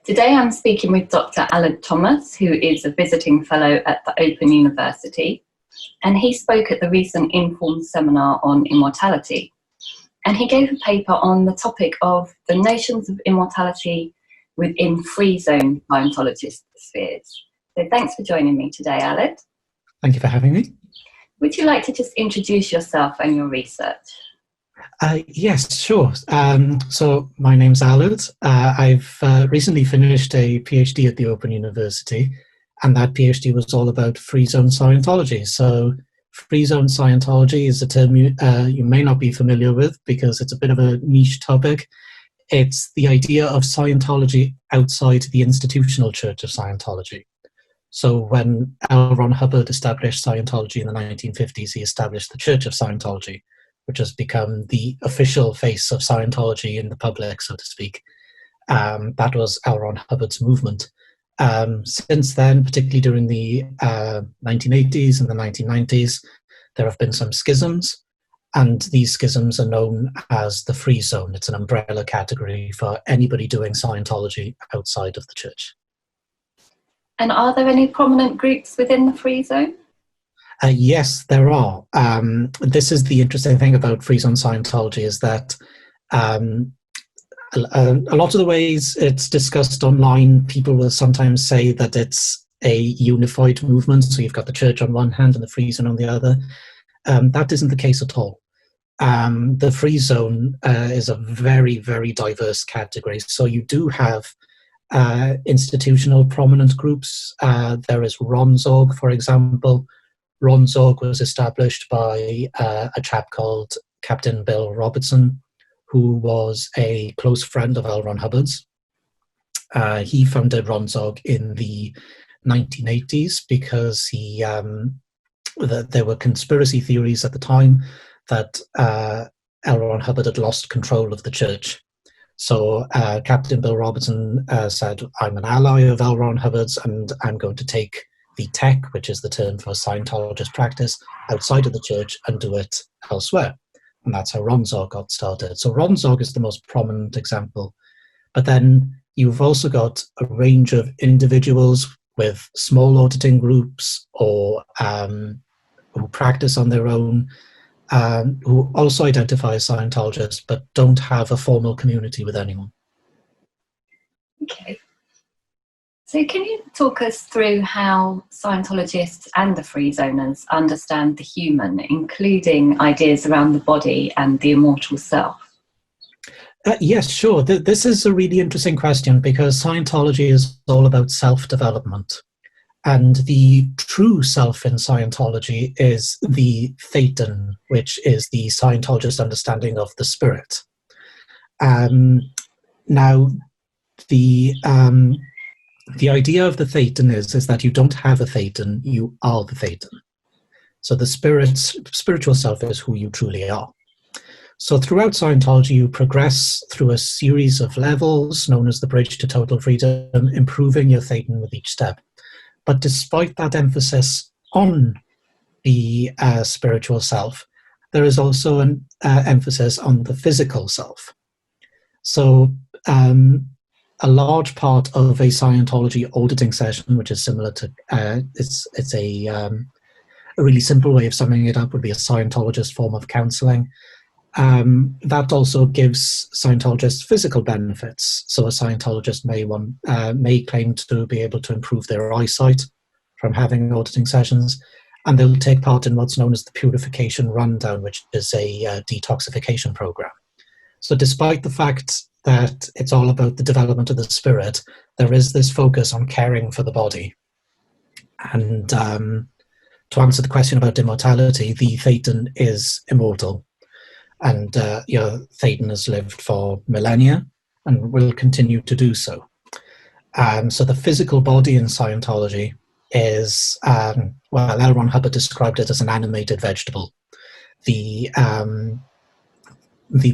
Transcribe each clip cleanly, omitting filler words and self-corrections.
Today I'm speaking with Dr. Alan Thomas, who is a visiting fellow at the Open University, and he spoke at the recent Inform seminar on immortality. And he gave a paper on the topic of the notions of immortality within FreeZone Scientologist spheres. So thanks for joining me today, Alan. Thank you for having me. Would you like to just introduce yourself and your research? Yes, sure. So my name's Alud. I've recently finished a PhD at the Open University, and that PhD was all about FreeZone Scientology. So FreeZone Scientology is a term you may not be familiar with because it's a bit of a niche topic. It's the idea of Scientology outside the institutional Church of Scientology. So when L. Ron Hubbard established Scientology in the 1950s, he established the Church of Scientology, which has become the official face of Scientology in the public, so to speak. That was L. Ron Hubbard's movement. Since then, particularly during the 1980s and the 1990s, there have been some schisms, and these schisms are known as the Free Zone. It's an umbrella category for anybody doing Scientology outside of the church. And are there any prominent groups within the Free Zone? Yes, there are. This is the interesting thing about FreeZone Scientology, is that a lot of the ways it's discussed online, people will sometimes say that it's a unified movement. So you've got the church on one hand and the Free Zone on the other. That isn't the case at all. The Free Zone is a very, very diverse category. So you do have institutional prominent groups. There is Ronzorg, for example. Ronzorg was established by a chap called Captain Bill Robertson, who was a close friend of L. Ron Hubbard's. He founded Ronzorg in the 1980s because there were conspiracy theories at the time that L. Ron Hubbard had lost control of the church. So Captain Bill Robertson said, I'm an ally of L. Ron Hubbard's, and I'm going to take the tech, which is the term for Scientologist practice, outside of the church and do it elsewhere. And that's how Ronzorg got started. So Ronzorg is the most prominent example. But then you've also got a range of individuals with small auditing groups or who practice on their own, who also identify as Scientologists but don't have a formal community with anyone. Okay. So can you talk us through how Scientologists and the Free Zoners understand the human, including ideas around the body and the immortal self? Yes, sure. This is a really interesting question because Scientology is all about self-development. And the true self in Scientology is the Thetan, which is the Scientologist understanding of the spirit. Now, the idea of the Thetan is that you don't have a Thetan, you are the Thetan. So the spiritual self is who you truly are. So throughout Scientology, you progress through a series of levels known as the Bridge to Total Freedom, improving your Thetan with each step. But despite that emphasis on the spiritual self, there is also an emphasis on the physical self. So a large part of a Scientology auditing session, which is similar to, it's a really simple way of summing it up, would be a Scientologist form of counseling. That also gives Scientologists physical benefits. So a Scientologist may claim to be able to improve their eyesight from having auditing sessions, and they'll take part in what's known as the Purification Rundown, which is a detoxification program. So despite the fact that it's all about the development of the spirit, there is this focus on caring for the body. And to answer the question about immortality, the Thetan is immortal. And Thetan has lived for millennia and will continue to do so. So the physical body in Scientology is, L. Ron Hubbard described it as an animated vegetable. The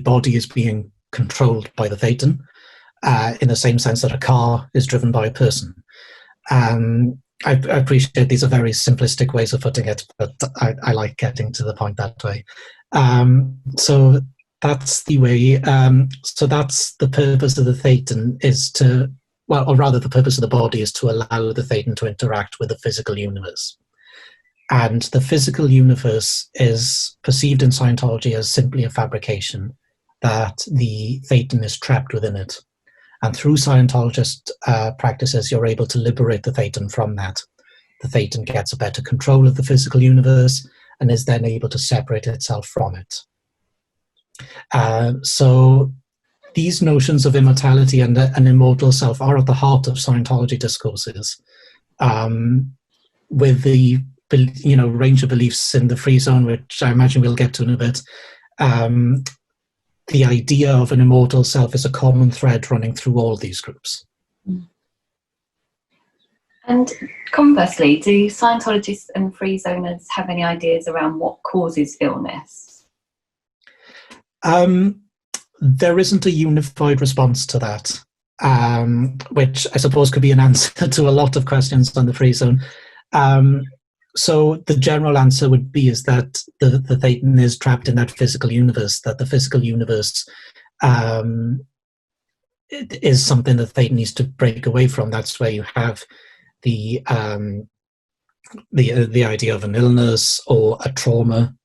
body is being controlled by the Thetan, in the same sense that a car is driven by a person. I appreciate these are very simplistic ways of putting it, but I like getting to the point that way. So that's the way. So that's the purpose of the Thetan, is to well, or rather the purpose of the body is to allow the thetan to interact with the physical universe. And the physical universe is perceived in Scientology as simply a fabrication, that the thetan is trapped within it. And through Scientologist practices, you're able to liberate the thetan from that. The thetan gets a better control of the physical universe and is then able to separate itself from it. So these notions of immortality and an immortal self are at the heart of Scientology discourses, with the range of beliefs in the free zone, which I imagine we'll get to in a bit. The idea of an immortal self is a common thread running through all these groups. And conversely, do Scientologists and free zoners have any ideas around what causes illness? There isn't a unified response to that, which I suppose could be an answer to a lot of questions on the free zone. So the general answer would be is that the thetan is trapped in that physical universe, that the physical universe is something that thetan needs to break away from. That's where you have the idea of an illness or a trauma,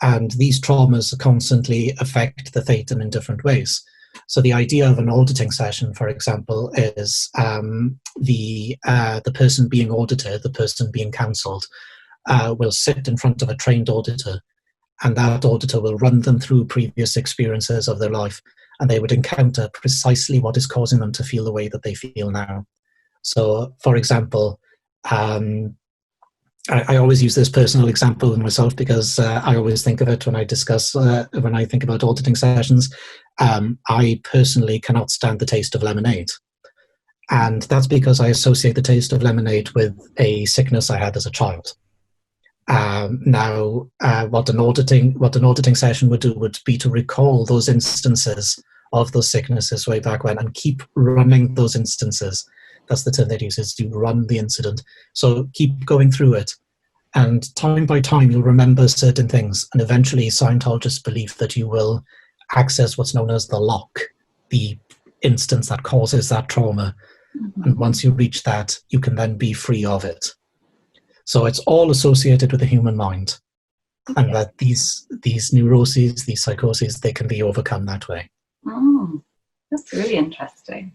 and these traumas constantly affect the thetan in different ways. So the idea of an auditing session, for example, is the person being audited, the person being counselled, will sit in front of a trained auditor, and that auditor will run them through previous experiences of their life, and they would encounter precisely what is causing them to feel the way that they feel now. So, for example, I always use this personal example with myself because I always think of it when I discuss, when I think about auditing sessions. I personally cannot stand the taste of lemonade. And that's because I associate the taste of lemonade with a sickness I had as a child. Now, what an auditing session would do would be to recall those instances of those sicknesses way back when and keep running those instances. That's the term they use, is to run the incident. So keep going through it. And time by time, you'll remember certain things. And eventually, Scientologists believe that you will access what's known as the lock, the instance that causes that trauma. Mm-hmm. And once you reach that, you can then be free of it. So it's all associated with the human mind. Okay. And that these neuroses, these psychoses, they can be overcome that way. Oh, that's really interesting.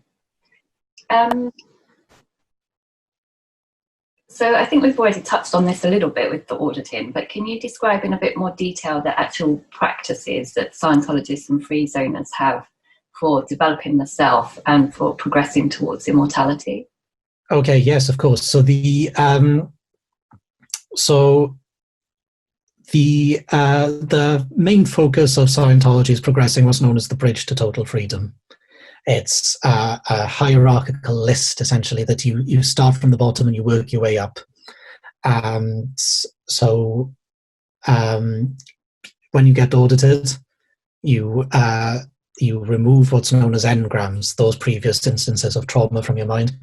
So I think we've already touched on this a little bit with the auditing, but can you describe in a bit more detail the actual practices that Scientologists and free zoners have for developing the self and for progressing towards immortality? Okay, yes, of course. So the main focus of Scientology is progressing what's known as the bridge to total freedom. It's a hierarchical list, essentially, that you start from the bottom and you work your way up. So when you get audited, you remove what's known as engrams, those previous instances of trauma from your mind,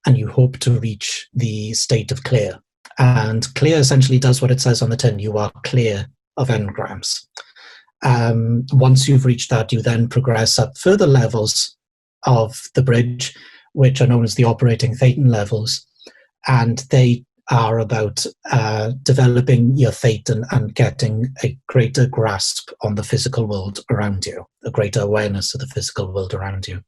and you hope to reach the state of clear. And clear essentially does what it says on the tin. You are clear of engrams. Once you've reached that, you then progress up further levels of the bridge, which are known as the operating thetan levels, and they are about developing your thetan and getting a greater grasp on the physical world around you, a greater awareness of the physical world around you.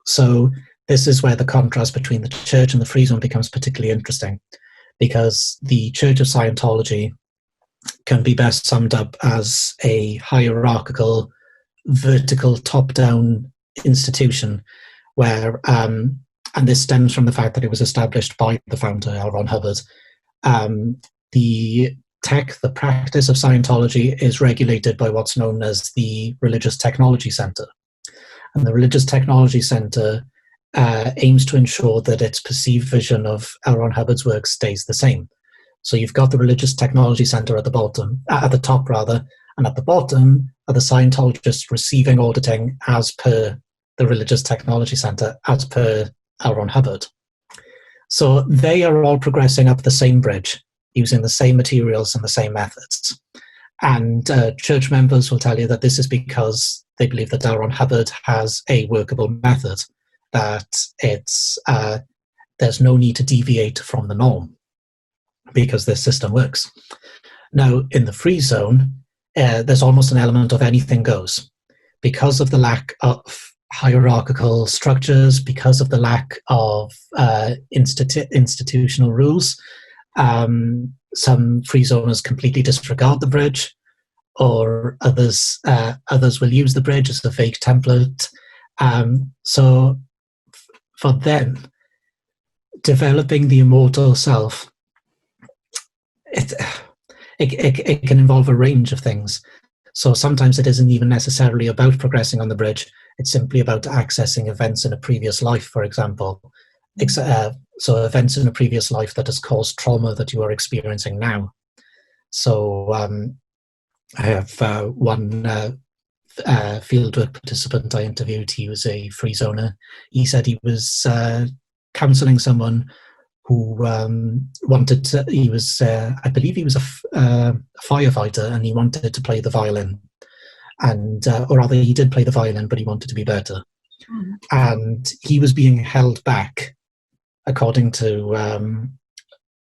So this is where the contrast between the church and the free zone becomes particularly interesting, because the Church of Scientology can be best summed up as a hierarchical, vertical, top-down institution where, and this stems from the fact that it was established by the founder, L. Ron Hubbard. The practice of Scientology is regulated by what's known as the Religious Technology Center. And the Religious Technology Center aims to ensure that its perceived vision of L. Ron Hubbard's work stays the same. So you've got the Religious Technology Center at the top, and at the bottom are the Scientologists receiving auditing as per the Religious Technology Center, as per L. Ron Hubbard. So they are all progressing up the same bridge, using the same materials and the same methods. And church members will tell you that this is because they believe that L. Ron Hubbard has a workable method, that it's there's no need to deviate from the norm because this system works. Now, in the free zone, there's almost an element of anything goes. Because of the lack of hierarchical structures, because of the lack of institutional rules, some free zoners completely disregard the bridge, or others will use the bridge as a fake template. So for them, developing the immortal self, it can involve a range of things. So sometimes it isn't even necessarily about progressing on the bridge. It's simply about accessing events in a previous life, for example. So events in a previous life that has caused trauma that you are experiencing now. So I have one fieldwork participant I interviewed. He was a free zoner. He said he was counselling someone who wanted to, he was, I believe he was a firefighter, and he wanted to play the violin. And, or rather, he did play the violin, but he wanted to be better. Mm. And he was being held back, according to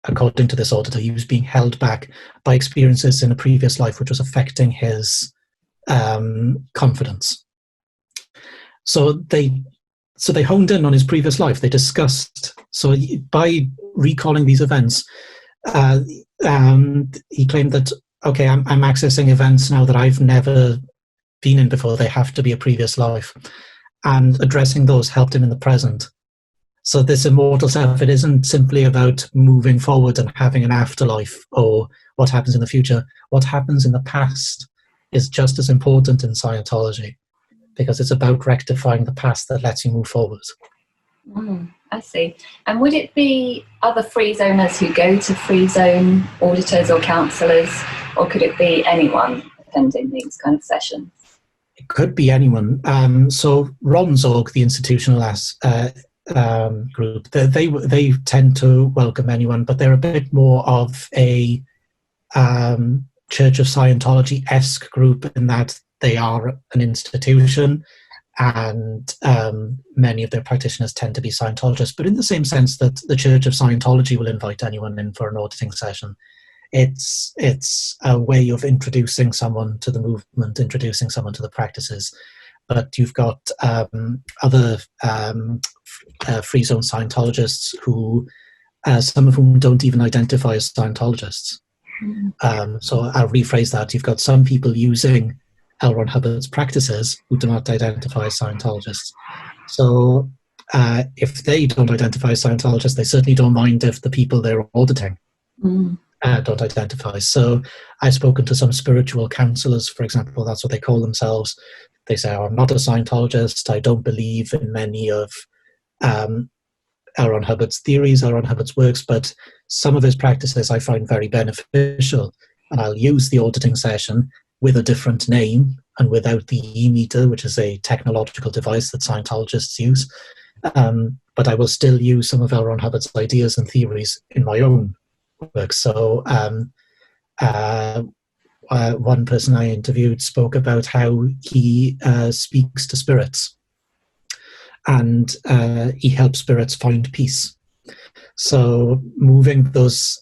this auditor, he was being held back by experiences in a previous life, which was affecting his confidence. So they honed in on his previous life. They discussed. So by recalling these events, he claimed that, okay, I'm accessing events now that I've never been in before. They have to be a previous life. And addressing those helped him in the present. So this immortal self, it isn't simply about moving forward and having an afterlife or what happens in the future. What happens in the past is just as important in Scientology, because it's about rectifying the past that lets you move forward. I see. And would it be other free zoners who go to free zone auditors or counsellors, or could it be anyone attending these kind of sessions? It could be anyone. So Ron's org, the institutional group, they tend to welcome anyone, but they're a bit more of a Church of Scientology-esque group in that they are an institution, and many of their practitioners tend to be Scientologists, but in the same sense that the Church of Scientology will invite anyone in for an auditing session. It's a way of introducing someone to the movement, introducing someone to the practices. But you've got other FreeZone Scientologists who, some of whom don't even identify as Scientologists. So I'll rephrase that. You've got some people using L. Ron Hubbard's practices who do not identify as Scientologists. So if they don't identify as Scientologists, they certainly don't mind if the people they're auditing don't identify. So I've spoken to some spiritual counselors, for example. That's what they call themselves. They say, I'm not a Scientologist. I don't believe in many of L. Ron Hubbard's theories, L. Ron Hubbard's works, but some of his practices I find very beneficial. And I'll use the auditing session with a different name and without the e-meter, which is a technological device that Scientologists use. But I will still use some of L. Ron Hubbard's ideas and theories in my own work. So one person I interviewed spoke about how he speaks to spirits, and he helps spirits find peace. So moving those,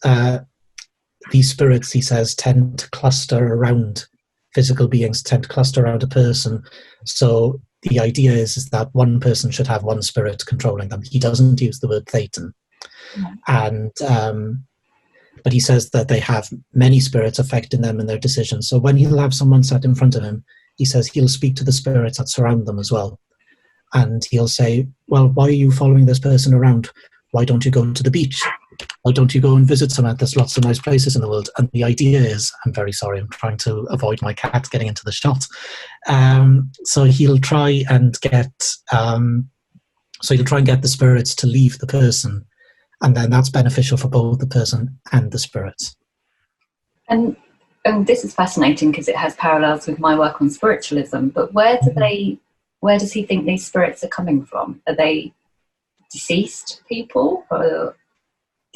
these spirits, he says, tend to cluster around physical beings, tend to cluster around a person. So the idea is that one person should have one spirit controlling them. He doesn't use the word Thetan. And but he says that they have many spirits affecting them in their decisions. So when he'll have someone sat in front of him, he says he'll speak to the spirits that surround them as well. And he'll say, well, why are you following this person around? Why don't you go to the beach? Why don't you go and visit somewhere? There's lots of nice places in the world. And the idea is, I'm very sorry, I'm trying to avoid my cat getting into the shot. So he'll try and get the spirits to leave the person. And then that's beneficial for both the person and the spirits. And this is fascinating because it has parallels with my work on spiritualism. But where does he think these spirits are coming from? Are they deceased people, or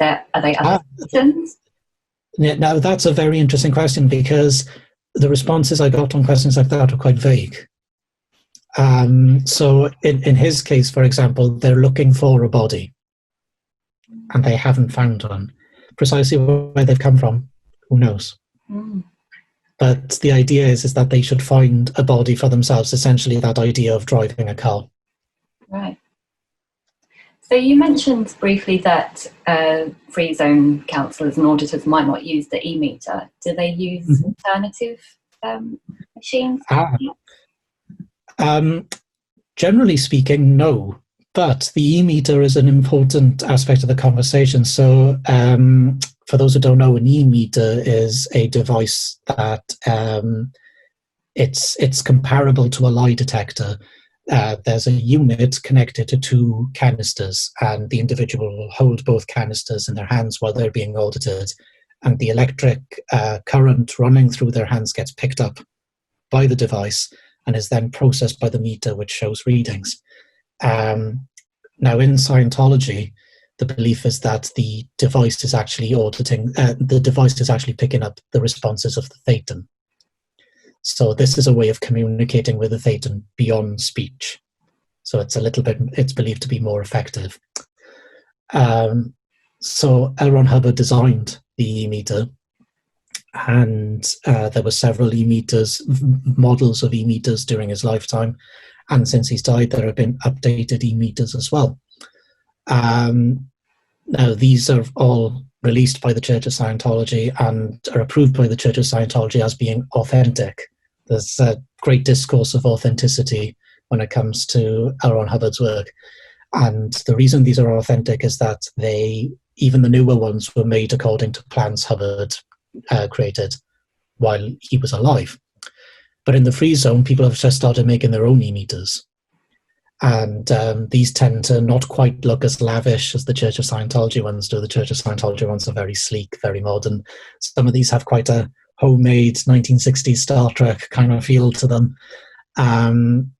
are they other persons? Yeah, now that's a very interesting question, because the responses I got on questions like that are quite vague. So in his case, for example, they're looking for a body and they haven't found one. Precisely where they've come from, who knows? Mm. But the idea is that they should find a body for themselves, essentially that idea of driving a car. Right. So you mentioned briefly that FreeZone counsellors and auditors might not use the e-meter. Do they use alternative machines? Generally speaking, no. But the e-meter is an important aspect of the conversation. So for those who don't know, an e-meter is a device that it's comparable to a lie detector. There's a unit connected to two canisters, and the individual will hold both canisters in their hands while they're being audited, and the electric current running through their hands gets picked up by the device and is then processed by the meter, which shows readings. Now, in Scientology, the belief is that the device is actually auditing, the device is actually picking up the responses of the thetan. So this is a way of communicating with the thetan beyond speech. So it's it's believed to be more effective. So L. Ron Hubbard designed the e-meter, and there were several e-meters, models of e-meters during his lifetime. And since he's died, there have been updated e-meters as well. Now, these are all released by the Church of Scientology and are approved by the Church of Scientology as being authentic. There's a great discourse of authenticity when it comes to L. Ron Hubbard's work. And the reason these are authentic is that even the newer ones, were made according to plans Hubbard created while he was alive. But in the free zone, people have just started making their own e-meters. And these tend to not quite look as lavish as the Church of Scientology ones do. The Church of Scientology ones are very sleek, very modern. Some of these have quite a homemade 1960s Star Trek kind of feel to them. And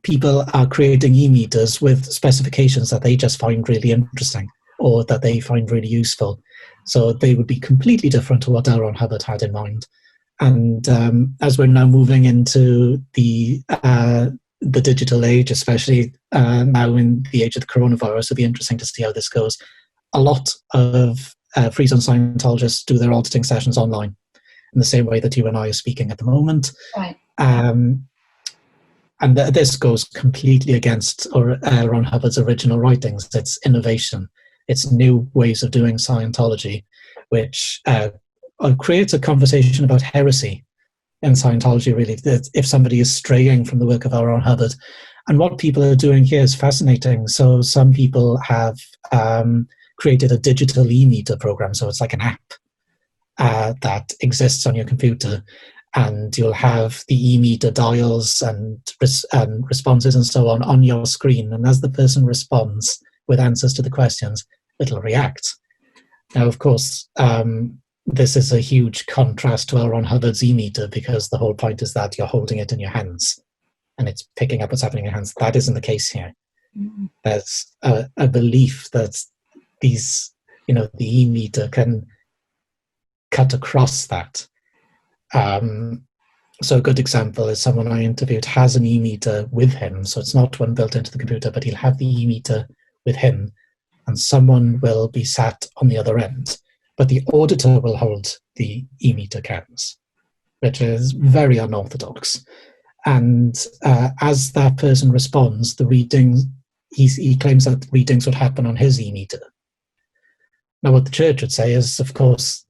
people are creating e-meters with specifications that they just find really interesting or that they find really useful. So they would be completely different to what L. Ron Hubbard had in mind. And as we're now moving into the digital age, especially now in the age of the coronavirus, it'll be interesting to see how this goes. A lot of FreeZone Scientologists do their auditing sessions online in the same way that you and I are speaking at the moment. Right. And this goes completely against Ron Hubbard's original writings. It's innovation. It's new ways of doing Scientology, which creates a conversation about heresy in Scientology, really, that if somebody is straying from the work of L. Ron Hubbard. And what people are doing here is fascinating. So some people have created a digital e-meter program. So it's like an app that exists on your computer. And you'll have the e-meter dials and responses and so on your screen. And as the person responds with answers to the questions, it'll react. Now, of course, this is a huge contrast to L. Ron Hubbard's e-meter, because the whole point is that you're holding it in your hands and it's picking up what's happening in your hands. That isn't the case here. Mm-hmm. There's a belief that the e-meter can cut across that. So a good example is someone I interviewed has an e-meter with him. So it's not one built into the computer, but he'll have the e-meter with him and someone will be sat on the other end. But the auditor will hold the e-meter cans, which is very unorthodox. And as that person responds, the readings, he claims that readings would happen on his e-meter. Now, what the church would say is, of course,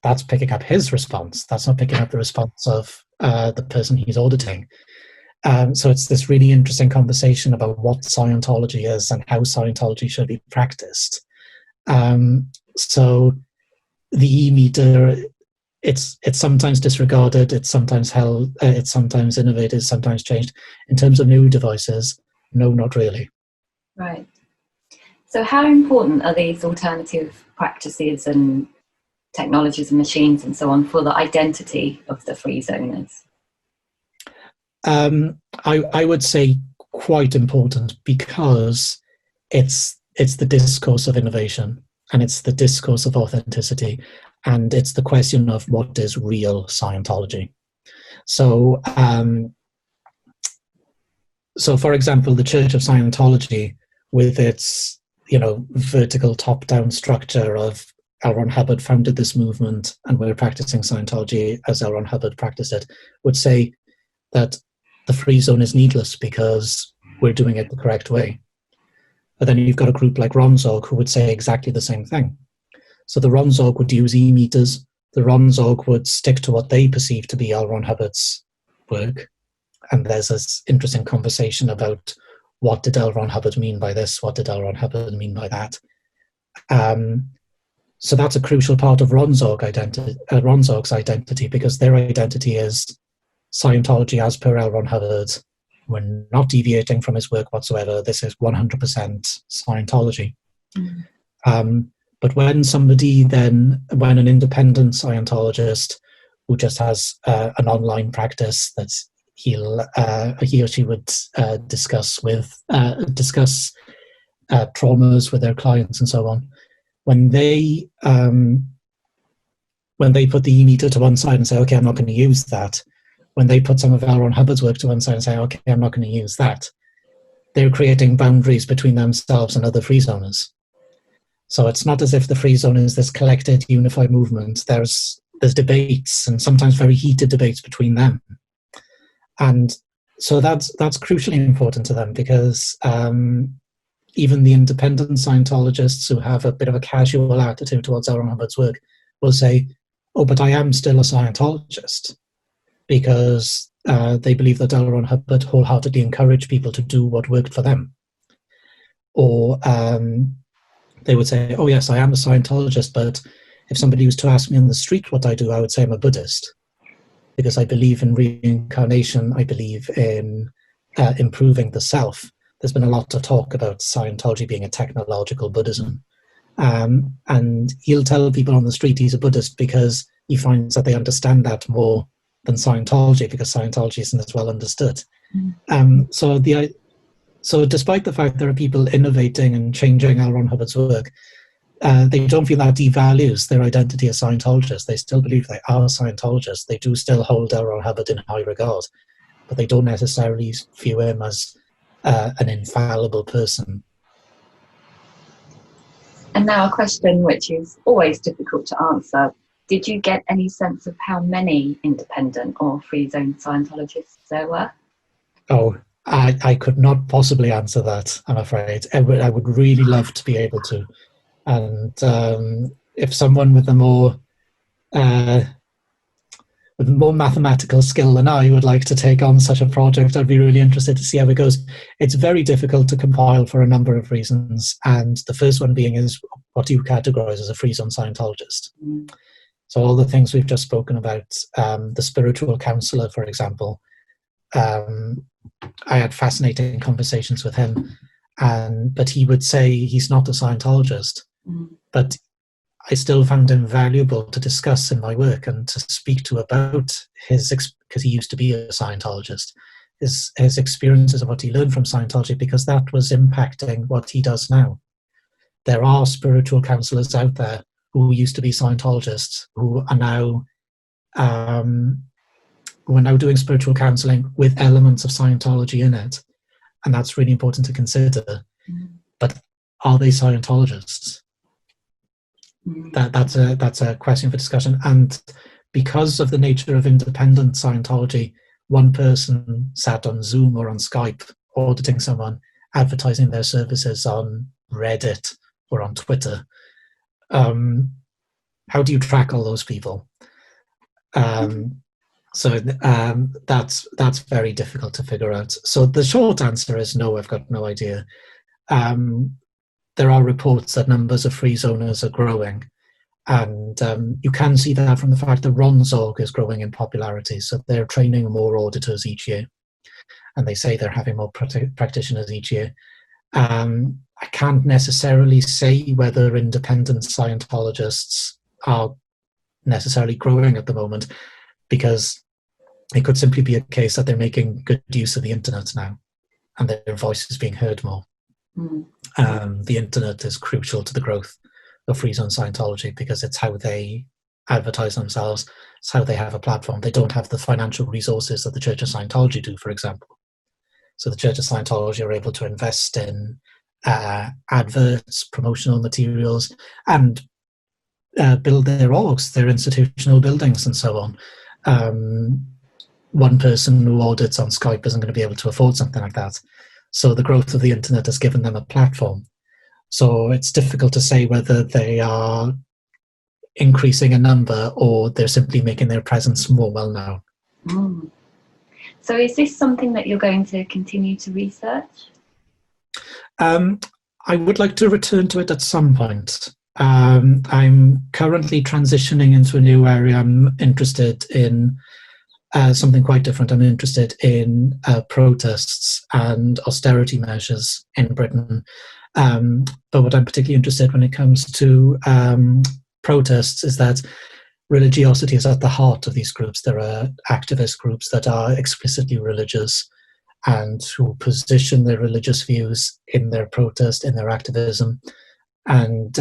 that's picking up his response. That's not picking up the response of the person he's auditing. So it's this really interesting conversation about what Scientology is and how Scientology should be practiced. So the e-meter, it's sometimes disregarded, it's sometimes held, it's sometimes innovated, sometimes changed. In terms of new devices, no, not really. Right. So how important are these alternative practices and technologies and machines and so on for the identity of the free zoners? I would say quite important, because it's the discourse of innovation and it's the discourse of authenticity, and it's the question of what is real Scientology. So So, for example, the Church of Scientology, with its vertical top-down structure of L. Ron Hubbard founded this movement and we're practicing Scientology as L. Ron Hubbard practiced it, would say that the free zone is needless because we're doing it the correct way. But then you've got a group like Ronzog who would say exactly the same thing. So the Ronzog would use e-meters. The Ronzog would stick to what they perceive to be L. Ron Hubbard's work. And there's this interesting conversation about what did L. Ron Hubbard mean by this? What did L. Ron Hubbard mean by that? So that's a crucial part of Ronzog's identity, because their identity is Scientology as per L. Ron Hubbard. We're not deviating from his work whatsoever. This is 100% Scientology. But when an independent Scientologist who just has an online practice that he or she would discuss traumas with their clients and so on, when they put the e-meter to one side and say, okay, I'm not going to use that, when they put some of L. Ron Hubbard's work to one side and say, okay, I'm not going to use that, they're creating boundaries between themselves and other free zoners. So it's not as if the free zone is this collected, unified movement. There's debates, and sometimes very heated debates between them. And so that's crucially important to them, because even the independent Scientologists who have a bit of a casual attitude towards L. Ron Hubbard's work will say, oh, but I am still a Scientologist, because they believe that L. Ron Hubbard wholeheartedly encouraged people to do what worked for them. Or they would say, oh yes, I am a Scientologist, but if somebody was to ask me on the street what I do, I would say I'm a Buddhist, because I believe in reincarnation, I believe in improving the self. There's been a lot of talk about Scientology being a technological Buddhism. And he'll tell people on the street he's a Buddhist because he finds that they understand that more than Scientology, because Scientology isn't as well understood. So despite the fact there are people innovating and changing L. Ron Hubbard's work, they don't feel that devalues their identity as Scientologists. They still believe they are Scientologists. They do still hold L. Ron Hubbard in high regard, but they don't necessarily view him as an infallible person. And now a question which is always difficult to answer. Did you get any sense of how many independent or free zone Scientologists there were? Oh, I could not possibly answer that, I'm afraid. I would really love to be able to. And if someone with a more mathematical skill than I would like to take on such a project, I'd be really interested to see how it goes. It's very difficult to compile for a number of reasons. And the first one being is, what do you categorize as a FreeZone Scientologist? So all the things we've just spoken about, the spiritual counselor, for example, I had fascinating conversations with him, but he would say he's not a Scientologist, but I still found him valuable to discuss in my work and to speak to about his, because he used to be a Scientologist, his experiences of what he learned from Scientology, because that was impacting what he does now. There are spiritual counselors out there who used to be Scientologists who are now doing spiritual counseling with elements of Scientology in it, and that's really important to consider. But are they Scientologists? That's a question for discussion. And because of the nature of independent Scientology, one person sat on Zoom or on Skype auditing someone, advertising their services on Reddit or on Twitter. How do you track all those people? So that's very difficult to figure out. So the short answer is no, I've got no idea. There are reports that numbers of free zoners are growing, and you can see that from the fact that Ronzog is growing in popularity. So they're training more auditors each year, and they say they're having more practitioners each year. I can't necessarily say whether independent Scientologists are necessarily growing at the moment, because it could simply be a case that they're making good use of the internet now, and their voice is being heard more. The internet is crucial to the growth of FreeZone Scientology, because it's how they advertise themselves, it's how they have a platform. They don't have the financial resources that the Church of Scientology do, for example. So the Church of Scientology are able to invest in adverts, promotional materials, and build their orgs, their institutional buildings, and so on. One person who audits on Skype isn't going to be able to afford something like that. So the growth of the internet has given them a platform. So it's difficult to say whether they are increasing a number or they're simply making their presence more well known. Mm. So is this something that you're going to continue to research? I would like to return to it at some point. I'm currently transitioning into a new area. I'm interested in something quite different. I'm interested in protests and austerity measures in Britain. But what I'm particularly interested when it comes to protests is that religiosity is at the heart of these groups. There are activist groups that are explicitly religious and who position their religious views in their protest, in their activism, and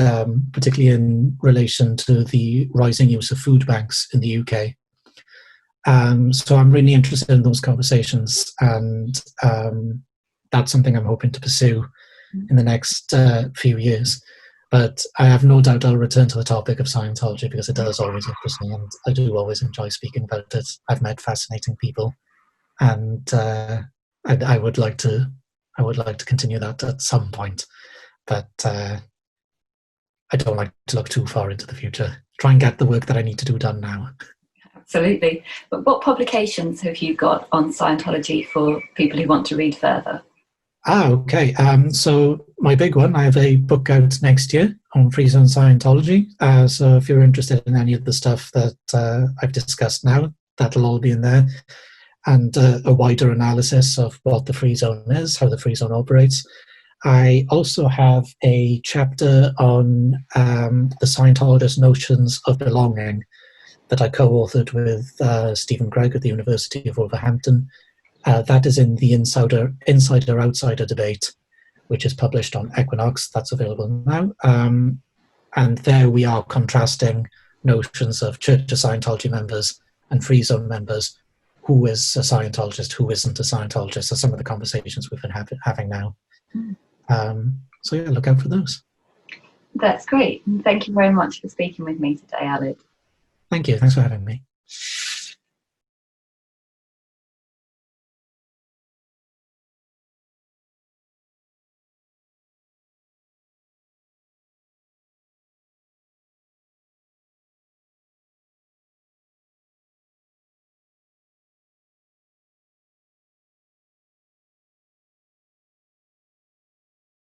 particularly in relation to the rising use of food banks in the UK. So I'm really interested in those conversations, and that's something I'm hoping to pursue in the next few years. But I have no doubt I'll return to the topic of Scientology because it does always interest me, and I do always enjoy speaking about it. I've met fascinating people, and I would like to continue that at some point. But I don't like to look too far into the future. Try and get the work that I need to do done now. Absolutely. But what publications have you got on Scientology for people who want to read further? Okay. So my big one, I have a book out next year on FreeZone Scientology. So if you're interested in any of the stuff that I've discussed now, that'll all be in there. And a wider analysis of what the Free Zone is, how the Free Zone operates. I also have a chapter on the Scientologist notions of belonging that I co-authored with Stephen Gregg at the University of Wolverhampton. That is in the Insider-Outsider debate, which is published on Equinox. That's available now. And there we are contrasting notions of Church of Scientology members and Free Zone members. Who is a Scientologist, who isn't a Scientologist, are some of the conversations we've been having now. So yeah, look out for those. That's great. Thank you very much for speaking with me today, Aled. Thank you. Thanks for having me.